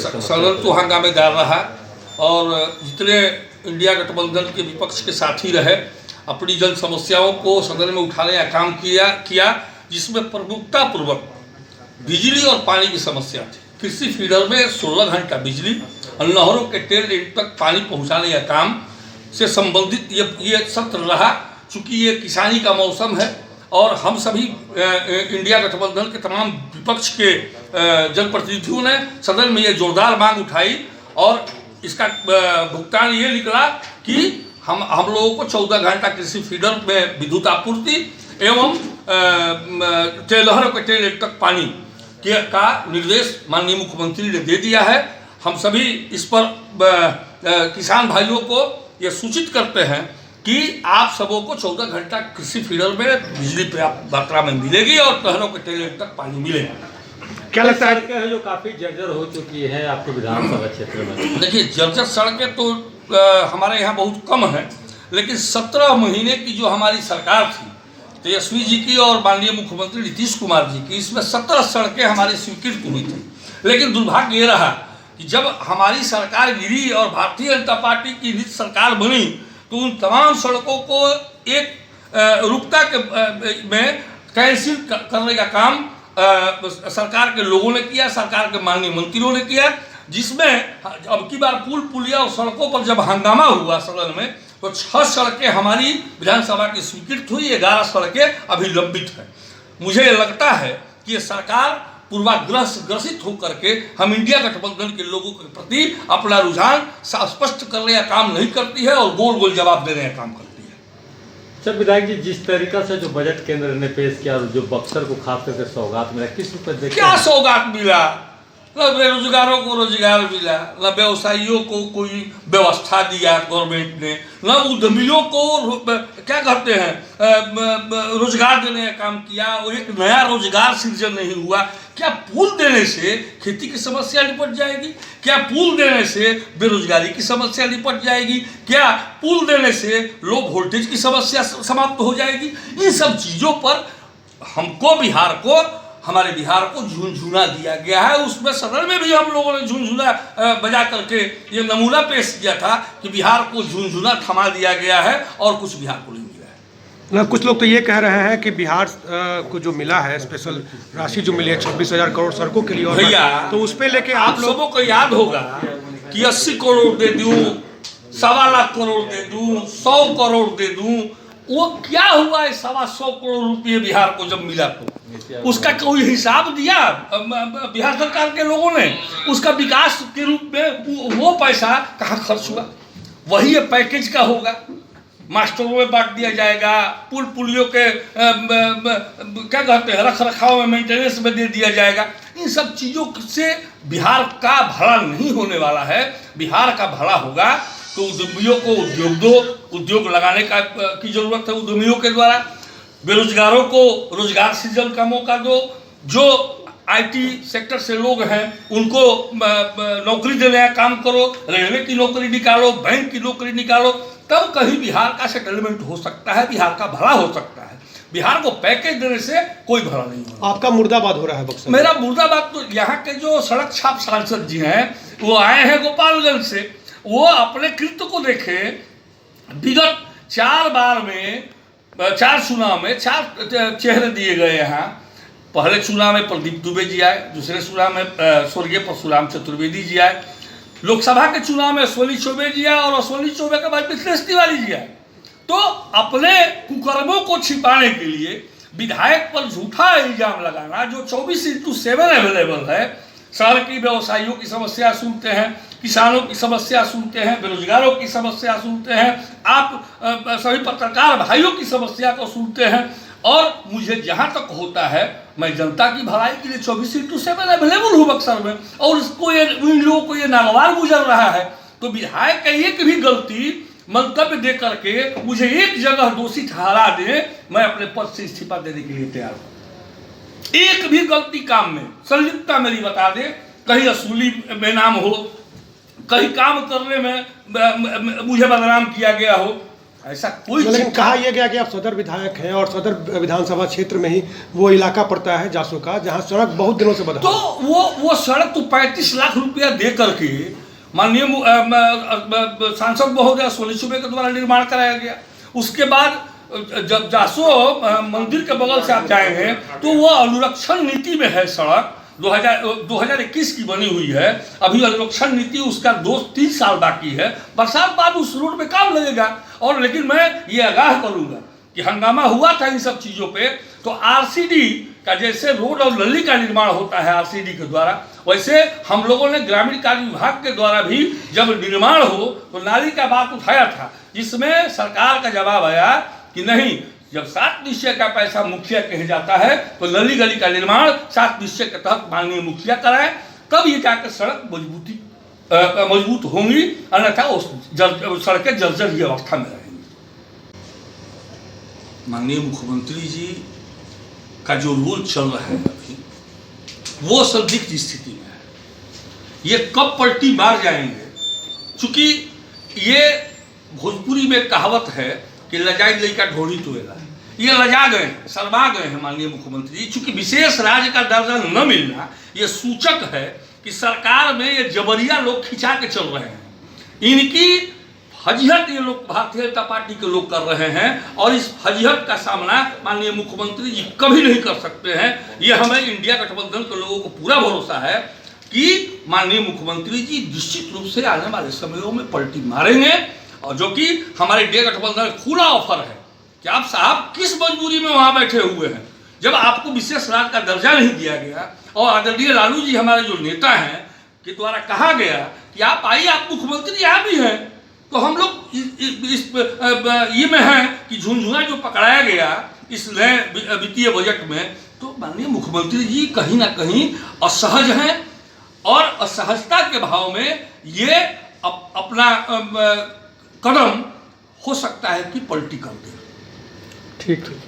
सदन तो हंगामेदार रहा और जितने इंडिया गठबंधन के विपक्ष के साथी रहे अपनी जन समस्याओं को सदन में उठाने का काम किया जिसमें प्रमुखता पूर्वक बिजली और पानी की समस्या थी। कृषि फीडर में 16 घंटा बिजली और नहरों के टेल एंड तक पानी पहुंचाने का काम से संबंधित ये सत्र रहा। चूँकि ये किसानी का मौसम है और हम सभी इंडिया गठबंधन के तमाम विपक्ष के जनप्रतिनिधियों ने सदन में ये जोरदार मांग उठाई और इसका भुगतान ये निकला कि हम लोगों को 14 घंटा कृषि फीडर में विद्युत आपूर्ति एवं नहरों के टेल एंड तक पानी का निर्देश माननीय मुख्यमंत्री ने दे दिया है। हम सभी इस पर किसान भाइयों को ये सूचित करते हैं कि आप सबों को 14 घंटा कृषि फीडर में बिजली पर्याप्त मात्रा में मिलेगी और नहरों के टेल एंड तक पानी मिलेगा। क्या लगता है जो काफ़ी जर्जर हो चुकी है आपके विधानसभा क्षेत्र में? देखिए, जर्जर सड़कें तो हमारे यहाँ बहुत कम है, लेकिन 17 महीने की जो हमारी सरकार थी तेजस्वी जी की और माननीय मुख्यमंत्री नीतीश कुमार जी की, इसमें 17 सड़कें हमारी स्वीकृत हुई थी। लेकिन दुर्भाग्य ये रहा कि जब हमारी सरकार गिरी और भारतीय जनता पार्टी की नीति सरकार बनी तो उन तमाम सड़कों को एक रुकता के में कैंसिल करने का काम सरकार के लोगों ने किया, सरकार के माननीय मंत्रियों ने किया, जिसमें अब की बार पुलिया और सड़कों पर जब हंगामा हुआ सदन में तो 6 सड़कें हमारी विधानसभा की स्वीकृत हुई, 11 सड़कें अभी लंबित हैं। मुझे लगता है कि ये सरकार पूर्वाग्रह से ग्रसित होकर के हम इंडिया गठबंधन के लोगों के प्रति अपना रुझान स्पष्ट करने का काम नहीं करती है और गोल गोल जवाब देने का काम करती है। सर, विधायक जी, जिस तरीका से जो बजट केंद्र ने पेश किया और जो बक्सर को खास करके सौगात मिला, किस रूप में क्या सौगात मिला? न बेरोजगारों को रोजगार मिला, न व्यवसायियों को कोई व्यवस्था दिया गवर्नमेंट ने, न उद्यमियों को क्या कहते हैं रोजगार देने का काम किया और एक नया रोजगार सृजन नहीं हुआ। क्या पुल देने से खेती की समस्या निपट जाएगी? क्या पुल देने से बेरोजगारी की समस्या निपट जाएगी? क्या पुल देने से लो वोल्टेज की समस्या समाप्त हो जाएगी? इन सब चीज़ों पर हमको हमारे बिहार को झुनझुना दिया गया है। उसमें सदन में भी हम लोगों ने झुनझुना बजा करके ये नमूना पेश किया था कि बिहार को झुनझुना थमा दिया गया है और कुछ बिहार को नहीं मिला है। ना, कुछ लोग तो ये कह रहे हैं कि बिहार को जो मिला है स्पेशल राशि जो मिली है 26,000 करोड़ सड़कों के लिए, और भैया तो उस पर लेके आप लोगों को याद होगा कि 80 करोड़ दे दूं, 1.25 लाख करोड़ दे दूं, 100 करोड़ दे दूं, वो क्या हुआ है? 125 करोड़ रुपये बिहार को जब मिला तो उसका कोई हिसाब दिया बिहार सरकार के लोगों ने? उसका विकास के रूप में वो पैसा कहाँ खर्च हुआ? वही ये पैकेज का होगा, मास्टरों में बांट दिया जाएगा, पुलियों के क्या कहते हैं रख रखाव में मेंटेनेंस में दे दिया जाएगा। इन सब चीज़ों से बिहार का भला नहीं होने वाला है। बिहार का भला होगा तो उद्यमियों को उद्योग लगाने की जरूरत है, उद्यमियों के द्वारा बेरोजगारों को रोजगार सृजन का मौका दो, जो आईटी सेक्टर से लोग हैं उनको नौकरी देने का काम करो, रेलवे की नौकरी निकालो, बैंक की नौकरी निकालो, तब कहीं बिहार का सेटलमेंट हो सकता है, बिहार का भला हो सकता है। बिहार को पैकेज देने से कोई भला नहीं होगा। आपका मुर्दाबाद हो रहा है बक्सर? मेरा मुर्दाबाद तो यहाँ के जो सड़क छाप सांसद जी हैं वो आए हैं गोपालगंज से, वो अपने कृत्य को देखें। विगत 4 बार में 4 चुनाव में 4 चेहरे दिए गए यहाँ। पहले चुनाव में प्रदीप दुबे जी आए, दूसरे चुनाव में स्वर्गीय परशुराम चतुर्वेदी जी आए, लोकसभा के चुनाव में अश्विनी चौबे जी आए और अश्विनी चौबे के बाद मिथिलेश तिवारी जी आए। तो अपने कुकर्मों को छिपाने के लिए विधायक पर झूठा इल्जाम लगाना, जो 24/7 अवेलेबल है, शहर की व्यवसायियों की समस्या सुनते हैं, किसानों की समस्या सुनते हैं, बेरोजगारों की समस्या सुनते हैं, आप सभी पत्रकार भाइयों की समस्या को सुनते हैं। और मुझे जहाँ तक होता है मैं जनता की भलाई के लिए 24/7 अवेलेबल हूँ बक्सर में, और उसको उन लोगों को ये नागवार गुजर रहा है। तो विधायक का एक भी गलती मंतव्य दे करके मुझे एक जगह दोषी ठहरा दे, मैं अपने पद से इस्तीफा देने के लिए तैयार हूँ। एक भी गलती काम में संलिप्तता मेरी बता दे, कहीं असूली में नाम हो, कहीं काम करने में मुझे बदनाम किया गया हो, ऐसा कोई लेकिन चिट्ठा- कहा यह गया कि आप सदर विधायक हैं और सदर विधानसभा क्षेत्र में ही वो इलाका पड़ता है जासू का, जहां सड़क बहुत दिनों से बदहाल तो वो सड़क तो 35 लाख रुपया दे करके माननीय सांसद महोदय सोनी सुबे के द्वारा निर्माण कराया गया। उसके बाद जब जासो मंदिर के बगल से आप जाएंगे तो वो अनुरक्षण नीति में है सड़क, 2021 की बनी हुई है। अभी अनुरक्षण नीति उसका 2-3 साल बाकी है, बरसात बाद उस रोड पे काम लगेगा। और लेकिन मैं ये आगाह करूंगा कि हंगामा हुआ था इन सब चीज़ों पे, तो आरसीडी का जैसे रोड और नली का निर्माण होता है आरसीडी के द्वारा, वैसे हम लोगों ने ग्रामीण कार्य विभाग के द्वारा भी जब निर्माण हो तो नाली का बात उठाया था, जिसमें सरकार का जवाब आया कि नहीं, जब 7 निश्चय का पैसा मुखिया कहे जाता है तो नली गली का निर्माण 7 निश्चय के तहत माननीय मुखिया कराए, तब ये जाकर सड़क मजबूत होंगी, अन्यथा सड़कें जर्जर की अवस्था में रहेंगी। माननीय मुख्यमंत्री जी का जो रोल चल रहा है अभी, वो संदिग्ध स्थिति में है। ये कब पलटी मार जाएंगे, चूंकि ये भोजपुरी में कहावत है कि लजाई लइका ढोरी टोएला, ये लजा गए हैं, शर्मा गए हैं माननीय मुख्यमंत्री जी। चूंकि विशेष राज्य का दर्जा न मिलना ये सूचक है कि सरकार में ये जबरिया लोग खिंचा के चल रहे हैं। इनकी फजीहत ये लोग भारतीय जनता पार्टी के लोग कर रहे हैं, और इस फजीहत का सामना माननीय मुख्यमंत्री जी कभी नहीं कर सकते हैं। ये हमें इंडिया गठबंधन के लोगों को पूरा भरोसा है कि माननीय मुख्यमंत्री जी निश्चित रूप से आने वाले समयों में पलटी मारेंगे, और जो कि हमारे इंडिया गठबंधन खुला ऑफर है कि आप साहब किस मजबूरी में वहां बैठे हुए हैं, जब आपको विशेष राज्य का दर्जा नहीं दिया गया और आदरणीय लालू जी हमारे जो नेता हैं के द्वारा कहा गया कि आप आइए, आप मुख्यमंत्री यहाँ भी हैं, तो हम लोग इस ये में हैं कि झुंझुना जो पकड़ाया गया इस नए वित्तीय बजट में, तो माननीय मुख्यमंत्री जी कहीं ना कहीं असहज हैं, और असहजता के भाव में ये अपना कदम हो सकता है कि पलटी कर दे। ठीक।